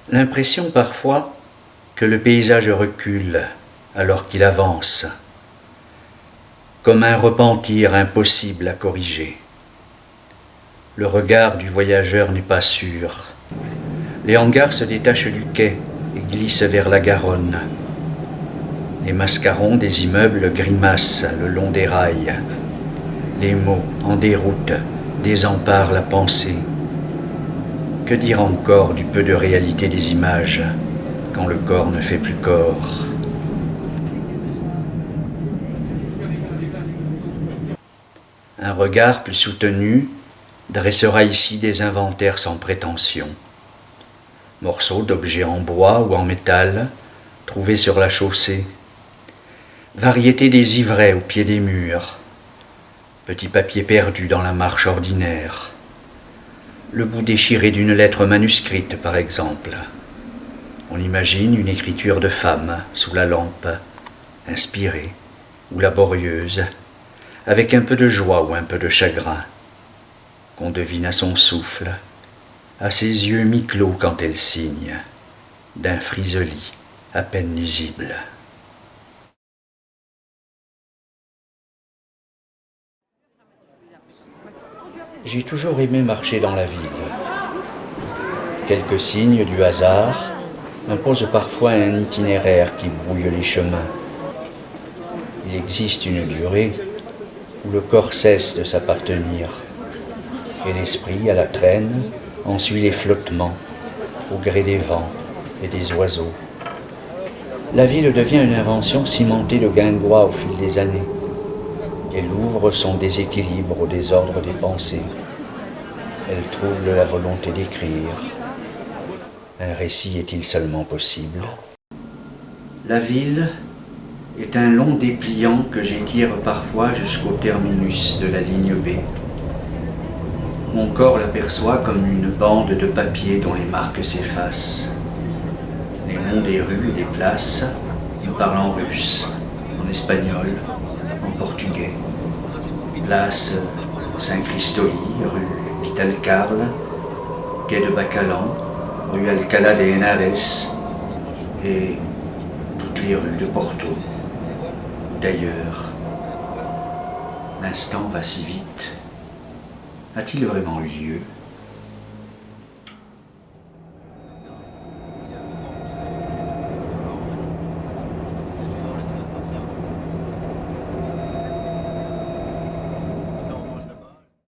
L'impression parfois que le paysage recule alors qu'il avance, comme un repentir impossible à corriger. Le regard du voyageur n'est pas sûr. Les hangars se détachent du quai et glissent vers la Garonne. Les mascarons des immeubles grimacent le long des rails. Les mots en déroute désemparent la pensée. Que dire encore du peu de réalité des images quand le corps ne fait plus corps? Un regard plus soutenu dressera ici des inventaires sans prétention. Morceaux d'objets en bois ou en métal trouvés sur la chaussée. Variété des ivrets au pied des murs. Petits papiers perdus dans la marche ordinaire. Le bout déchiré d'une lettre manuscrite, par exemple. On imagine une écriture de femme sous la lampe, inspirée ou laborieuse, avec un peu de joie ou un peu de chagrin, qu'on devine à son souffle, à ses yeux mi-clos quand elle signe, d'un frisoli à peine lisible. J'ai toujours aimé marcher dans la ville. Quelques signes du hasard imposent parfois un itinéraire qui brouille les chemins. Il existe une durée où le corps cesse de s'appartenir et l'esprit, à la traîne, en suit les flottements au gré des vents et des oiseaux. La ville devient une invention cimentée de guingois au fil des années. Elle ouvre son déséquilibre au désordre des pensées. Elle trouble la volonté d'écrire. Un récit est-il seulement possible? La ville est un long dépliant que j'étire parfois jusqu'au terminus de la ligne B. Mon corps l'aperçoit comme une bande de papier dont les marques s'effacent. Les noms des rues et des places me parlent en russe, en espagnol, en portugais. Place Saint-Christoli, rue Vital-Carle, quai de Bacalan, rue Alcalá de Henares et toutes les rues de Porto. D'ailleurs, l'instant va si vite. A-t-il vraiment eu lieu ?